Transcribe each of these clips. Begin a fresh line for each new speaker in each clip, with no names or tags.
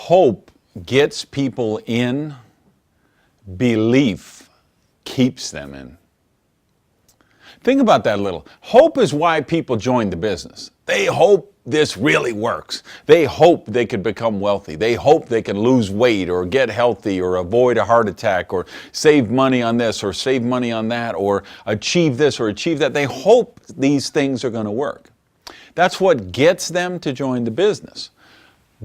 Hope gets people in, belief keeps them in. Think about that a little. Hope is why people join the business. They hope this really works. They hope they could become wealthy. They hope they can lose weight or get healthy or avoid a heart attack or save money on this or save money on that or achieve this or achieve that. They hope these things are going to work. That's what gets them to join the business.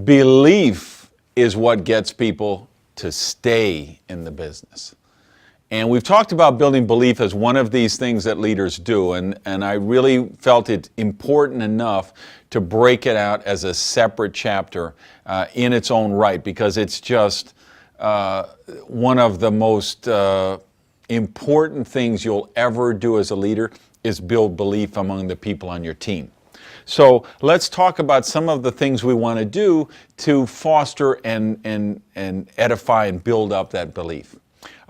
Belief is what gets people to stay in the business. And we've talked about building belief as one of these things that leaders do, and I really felt it important enough to break it out as a separate chapter in its own right, because it's just one of the most important things you'll ever do as a leader is build belief among the people on your team. So let's talk about some of the things we want to do to foster and edify and build up that belief.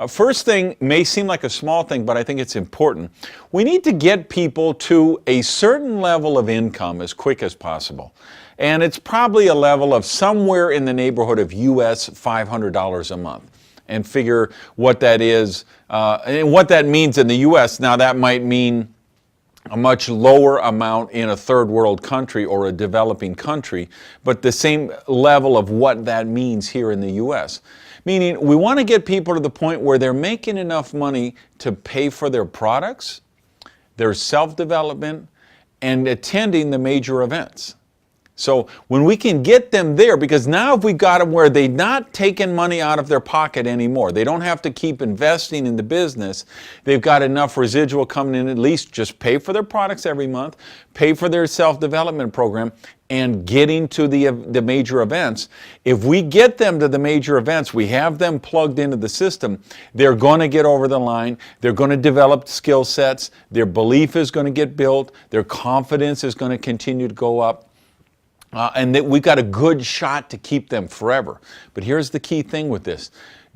First thing may seem like a small thing, but I think it's important. We need to get people to a certain level of income as quick as possible. And it's probably a level of somewhere in the neighborhood of US $500 a month. And figure what that is and what that means in the US. Now that might mean a much lower amount in a third world country or a developing country, but the same level of what that means here in the US. Meaning we want to get people to the point where they're making enough money to pay for their products, their self-development, and attending the major events. So when we can get them there, because now if we got them where they're not taking money out of their pocket anymore, they don't have to keep investing in the business, they've got enough residual coming in, at least just pay for their products every month, pay for their self-development program, and getting to the major events. If we get them to the major events, we have them plugged into the system, they're going to get over the line, they're going to develop skill sets, their belief is going to get built, their confidence is going to continue to go up. And that we've got a good shot to keep them forever. But here's the key thing with this.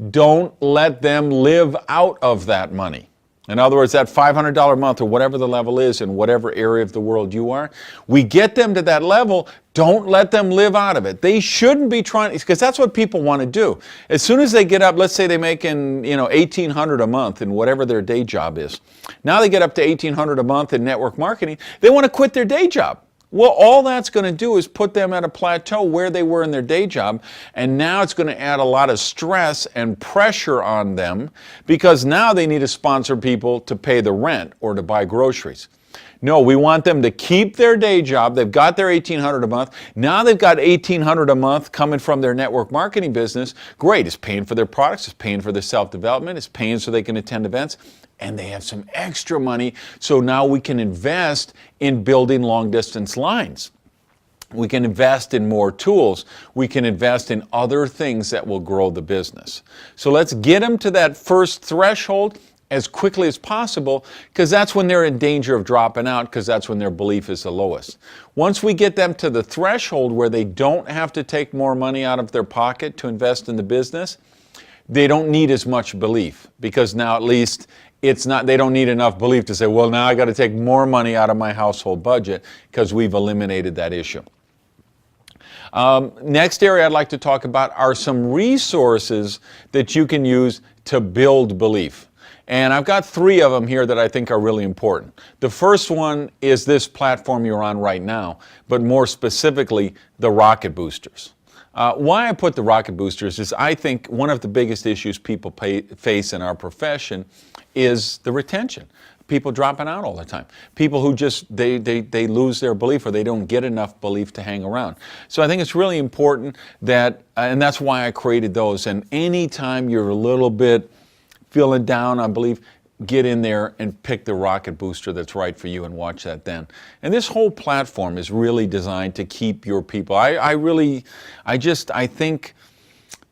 Don't let them live out of that money. In other words, that $500 a month or whatever the level is in whatever area of the world you are, we get them to that level, don't let them live out of it. They shouldn't be trying, because that's what people want to do. As soon as they get up, let's say they make in, $1,800 a month in whatever their day job is. Now they get up to $1,800 a month in network marketing, they want to quit their day job. Well, all that's going to do is put them at a plateau where they were in their day job, and now it's going to add a lot of stress and pressure on them because now they need to sponsor people to pay the rent or to buy groceries. No, we want them to keep their day job. They've got their $1,800 a month. Now they've got $1,800 a month coming from their network marketing business. Great, it's paying for their products, it's paying for their self-development, it's paying so they can attend events. And they have some extra money, so now we can invest in building long-distance lines. We can invest in more tools. We can invest in other things that will grow the business. So let's get them to that first threshold as quickly as possible, because that's when they're in danger of dropping out, because that's when their belief is the lowest. Once we get them to the threshold where they don't have to take more money out of their pocket to invest in the business, they don't need as much belief, because now at least they don't need enough belief to say, well, now I got to take more money out of my household budget, because we've eliminated that issue. Next area I'd like to talk about are some resources that you can use to build belief. And I've got 3 of them here that I think are really important. The first one is this platform you're on right now, but more specifically, the rocket boosters. Why I put the rocket boosters is I think one of the biggest issues people face in our profession is the retention. People dropping out all the time. People who just, they lose their belief or they don't get enough belief to hang around. So I think it's really important that, and that's why I created those. And anytime you're a little bit feeling down on belief, get in there and pick the rocket booster that's right for you and watch that then. And this whole platform is really designed to keep your people. I think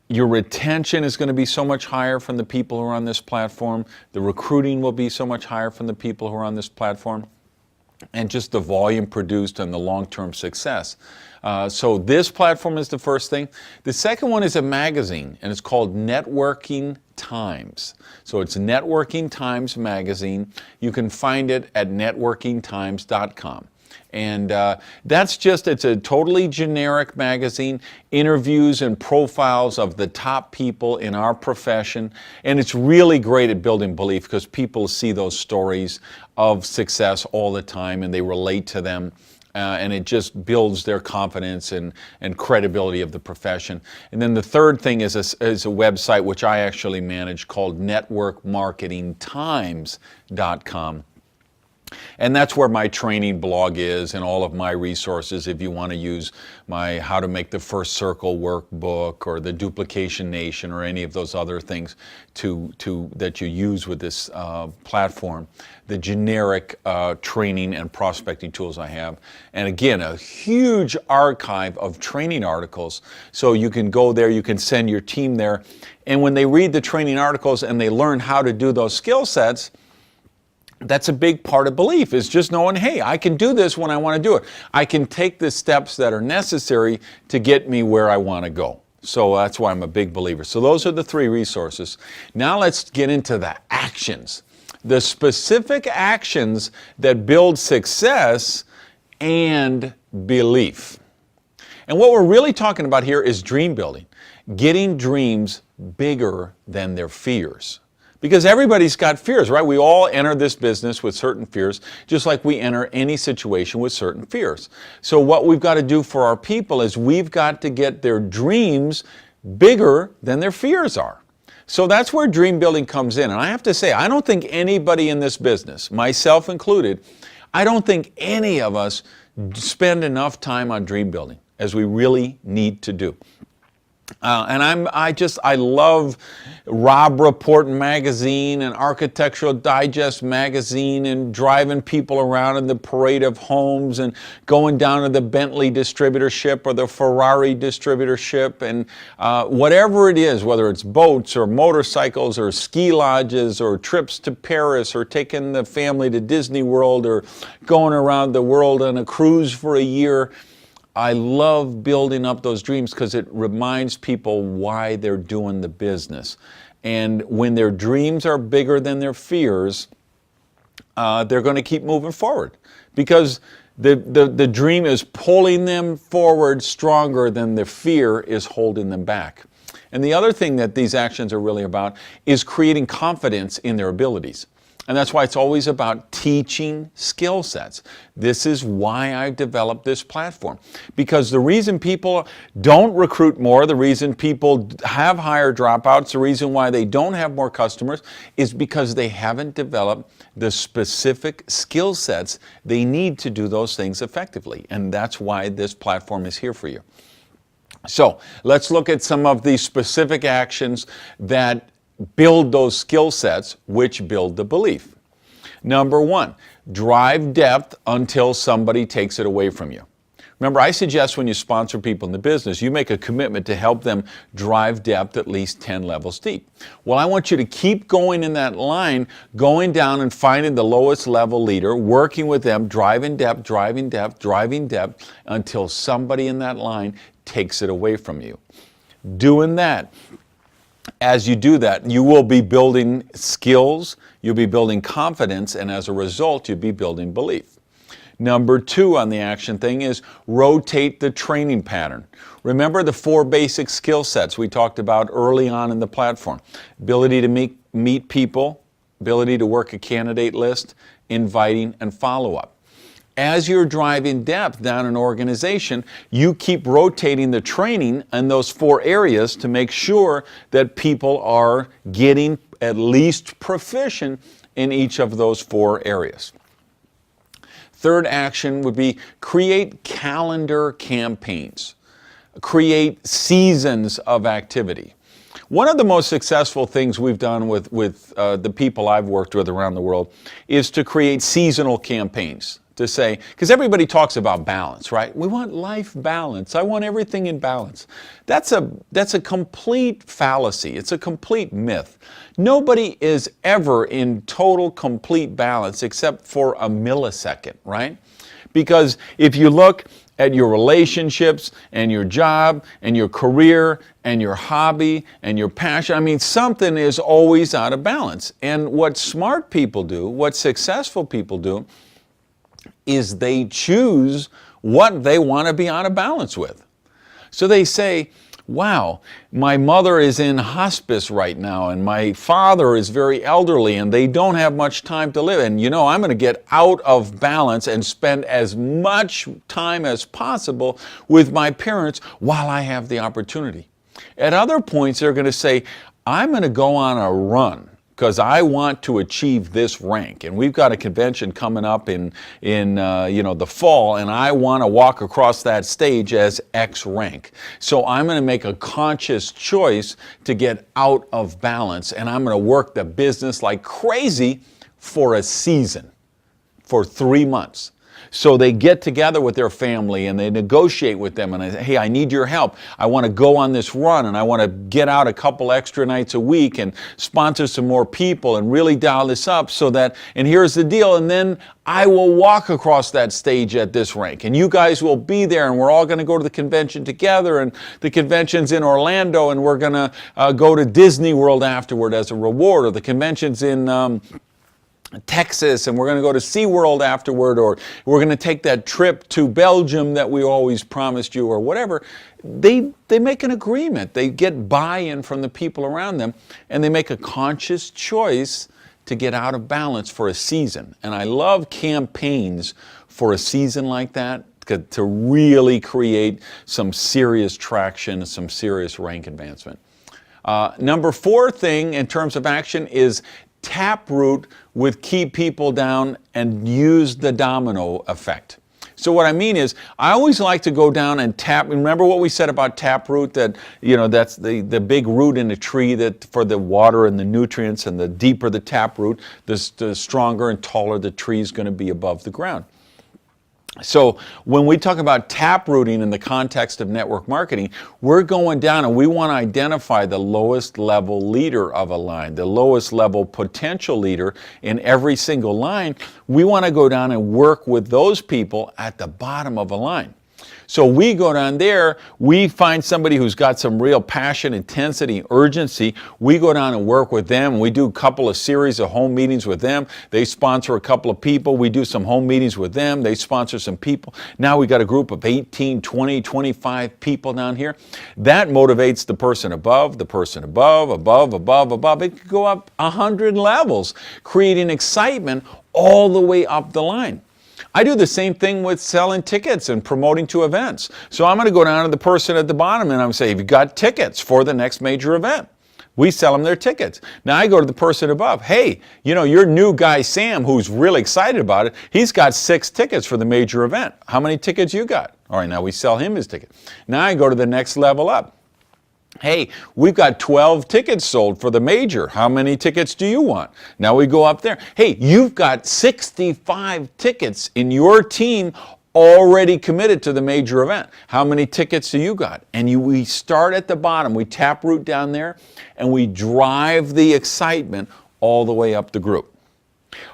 your retention is going to be so much higher from the people who are on this platform. The recruiting will be so much higher from the people who are on this platform. And just the volume produced and the long-term success. So this platform is the first thing. The second one is a magazine, and it's called Networking Times. So it's Networking Times magazine. You can find it at networkingtimes.com. And it's a totally generic magazine, interviews and profiles of the top people in our profession. And it's really great at building belief because people see those stories of success all the time and they relate to them. And it just builds their confidence and credibility of the profession. And then the third thing is a website which I actually manage called networkmarketingtimes.com. And that's where my training blog is and all of my resources if you want to use my How to Make the First Circle workbook or the Duplication Nation or any of those other things that you use with this platform. The generic training and prospecting tools I have. And again, a huge archive of training articles. So you can go there, you can send your team there. And when they read the training articles and they learn how to do those skill sets, that's a big part of belief, is just knowing, hey, I can do this when I want to do it. I can take the steps that are necessary to get me where I want to go. So that's why I'm a big believer. So those are the 3 resources. Now let's get into the actions, the specific actions that build success and belief. And what we're really talking about here is dream building, getting dreams bigger than their fears. Because everybody's got fears, right? We all enter this business with certain fears, just like we enter any situation with certain fears. So what we've got to do for our people is we've got to get their dreams bigger than their fears are. So that's where dream building comes in. And I have to say, I don't think anybody in this business, myself included, I don't think any of us spend enough time on dream building as we really need to do. I love Rob Report magazine and Architectural Digest magazine and driving people around in the parade of homes and going down to the Bentley distributorship or the Ferrari distributorship and whatever it is, whether it's boats or motorcycles or ski lodges or trips to Paris or taking the family to Disney World or going around the world on a cruise for a year. I love building up those dreams because it reminds people why they're doing the business. And when their dreams are bigger than their fears, they're going to keep moving forward because the dream is pulling them forward stronger than the fear is holding them back. And the other thing that these actions are really about is creating confidence in their abilities. And that's why it's always about teaching skill sets. This is why I developed this platform. Because the reason people don't recruit more, the reason people have higher dropouts, the reason why they don't have more customers is because they haven't developed the specific skill sets they need to do those things effectively. And that's why this platform is here for you. So let's look at some of the specific actions that build those skill sets, which build the belief. Number 1, drive depth until somebody takes it away from you. Remember, I suggest when you sponsor people in the business, you make a commitment to help them drive depth at least 10 levels deep. Well, I want you to keep going in that line, going down and finding the lowest level leader, working with them, driving depth, driving depth, driving depth, until somebody in that line takes it away from you. Doing that. As you do that, you will be building skills, you'll be building confidence, and as a result, you'll be building belief. Number 2 on the action thing is rotate the training pattern. Remember the 4 basic skill sets we talked about early on in the platform. Ability to meet people, ability to work a candidate list, inviting, and follow-up. As you're driving depth down an organization, you keep rotating the training in those 4 areas to make sure that people are getting at least proficient in each of those 4 areas. Third action would be create calendar campaigns. Create seasons of activity. One of the most successful things we've done with the people I've worked with around the world is to create seasonal campaigns. To say, because everybody talks about balance, right? We want life balance. I want everything in balance. That's a complete fallacy. It's a complete myth. Nobody is ever in total complete balance except for a millisecond, right? Because if you look at your relationships and your job and your career and your hobby and your passion, I mean, something is always out of balance. And what smart people do, what successful people do, is they choose what they want to be out of balance with. So they say, wow, my mother is in hospice right now and my father is very elderly and they don't have much time to live. And I'm going to get out of balance and spend as much time as possible with my parents while I have the opportunity. At other points, they're going to say, I'm going to go on a run because I want to achieve this rank. And we've got a convention coming up in the fall, and I want to walk across that stage as X rank. So I'm going to make a conscious choice to get out of balance, and I'm going to work the business like crazy for a season, for 3 months. So they get together with their family and they negotiate with them and they say, hey, I need your help. I want to go on this run and I want to get out a couple extra nights a week and sponsor some more people and really dial this up so that, and here's the deal, and then I will walk across that stage at this rank and you guys will be there and we're all going to go to the convention together, and the convention's in Orlando and we're going to go to Disney World afterward as a reward, or the convention's in Texas and we're going to go to SeaWorld afterward, or we're going to take that trip to Belgium that we always promised you, or whatever. They make an agreement. They get buy-in from the people around them and they make a conscious choice to get out of balance for a season. And I love campaigns for a season like that to really create some serious traction, some serious rank advancement. Number 4 thing in terms of action is taproot with key people down and use the domino effect. So what I mean is, I always like to go down and tap. Remember what we said about taproot, that that's the big root in a tree that for the water and the nutrients, and the deeper the taproot, the stronger and taller the tree is going to be above the ground. So when we talk about taprooting in the context of network marketing, we're going down and we want to identify the lowest level leader of a line, the lowest level potential leader in every single line. We want to go down and work with those people at the bottom of a line. So we go down there, we find somebody who's got some real passion, intensity, urgency. We go down and work with them. We do a couple of series of home meetings with them. They sponsor a couple of people. We do some home meetings with them. They sponsor some people. Now we got a group of 18, 20, 25 people down here. That motivates the person above, the person above, above, above, above. It could go up 100 levels, creating excitement all the way up the line. I do the same thing with selling tickets and promoting to events. So I'm going to go down to the person at the bottom and I'm going to say, have you got tickets for the next major event? We sell them their tickets. Now I go to the person above. Hey, your new guy Sam, who's really excited about it, he's got 6 tickets for the major event. How many tickets you got? All right, now we sell him his ticket. Now I go to the next level up. Hey, we've got 12 tickets sold for the major. How many tickets do you want? Now we go up there. Hey, you've got 65 tickets in your team already committed to the major event. How many tickets do you got? And we start at the bottom. We taproot down there and we drive the excitement all the way up the group.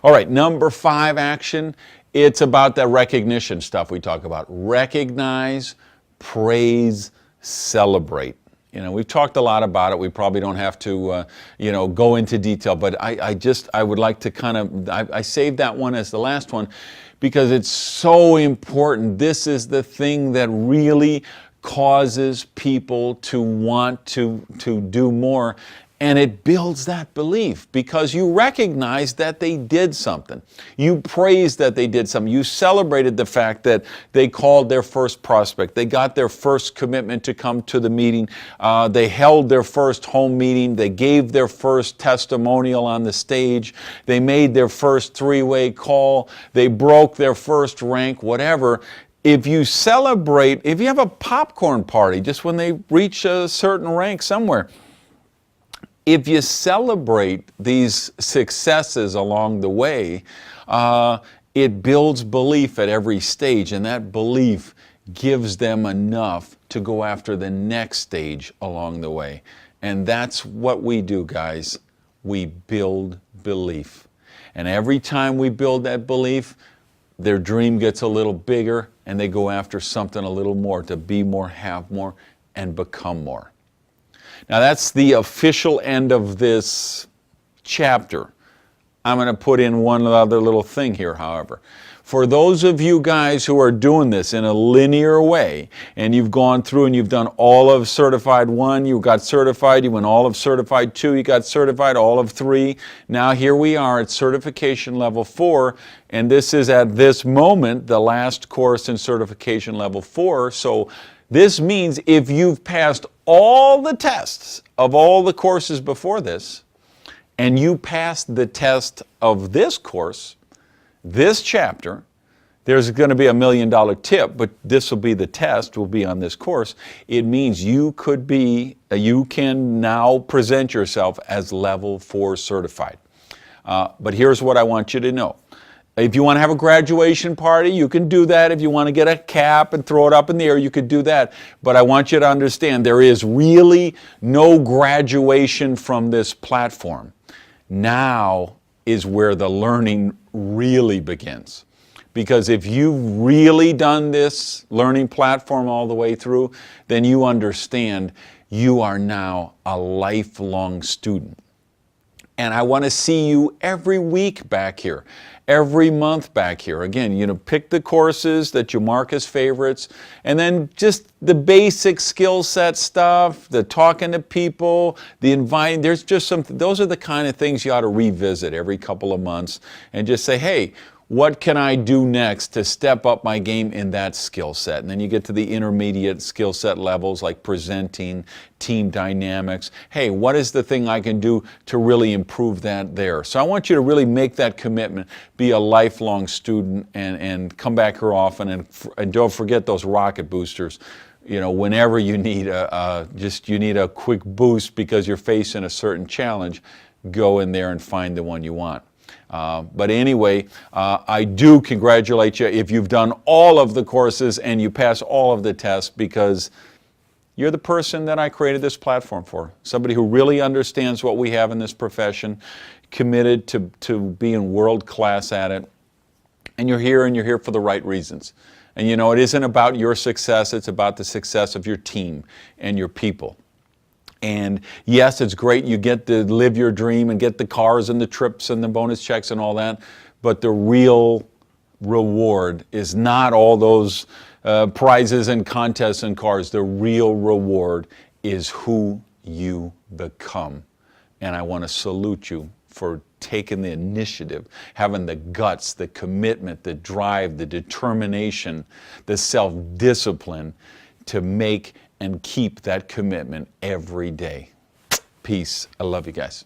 All right, number 5 action. It's about that recognition stuff we talk about. Recognize, praise, celebrate. We've talked a lot about it. We probably don't have to, go into detail, but I would like to I saved that one as the last one because it's so important. This is the thing that really causes people to want to do more. And it builds that belief because you recognize that they did something. You praised that they did something. You celebrated the fact that they called their first prospect. They got their first commitment to come to the meeting. They held their first home meeting. They gave their first testimonial on the stage. They made their first 3-way call. They broke their first rank, whatever. If you celebrate, if you have a popcorn party just when they reach a certain rank somewhere, if you celebrate these successes along the way, it builds belief at every stage, and that belief gives them enough to go after the next stage along the way. And that's what we do, guys. We build belief. And every time we build that belief, their dream gets a little bigger, and they go after something a little more to be more, have more, and become more. Now that's the official end of this chapter. I'm going to put in one other little thing here, however. For those of you guys who are doing this in a linear way, and you've gone through and you've done all of Certified 1, you got certified, you went all of Certified 2, you got certified, all of 3. Now here we are at Certification Level 4, and this is at this moment the last course in Certification Level 4. So this means if you've passed all the tests of all the courses before this, and you passed the test of this course, this chapter, there's going to be $1 million tip, but this will be the test, will be on this course. It means you can now present yourself as Level 4 certified. But here's what I want you to know. If you want to have a graduation party, you can do that. If you want to get a cap and throw it up in the air, you could do that. But I want you to understand there is really no graduation from this platform. Now is where the learning really begins. Because if you've really done this learning platform all the way through, then you understand you are now a lifelong student. And I want to see you every week back here, every month back here. Again, pick the courses that you mark as favorites, and then just the basic skill set stuff, the talking to people, the inviting. There's just those are the kind of things you ought to revisit every couple of months and just say, hey, what can I do next to step up my game in that skill set? And then you get to the intermediate skill set levels like presenting, team dynamics. Hey, what is the thing I can do to really improve that there? So I want you to really make that commitment, be a lifelong student, and come back here often. And don't forget those rocket boosters. Whenever you need you need a quick boost because you're facing a certain challenge, go in there and find the one you want. But anyway, I do congratulate you if you've done all of the courses and you pass all of the tests, because you're the person that I created this platform for. Somebody who really understands what we have in this profession, committed to being world class at it. And you're here for the right reasons. And it isn't about your success, it's about the success of your team and your people. And yes, it's great you get to live your dream and get the cars and the trips and the bonus checks and all that, but the real reward is not all those prizes and contests and cars. The real reward is who you become. And I want to salute you for taking the initiative, having the guts, the commitment, the drive, the determination, the self-discipline to make and keep that commitment every day. Peace. I love you guys.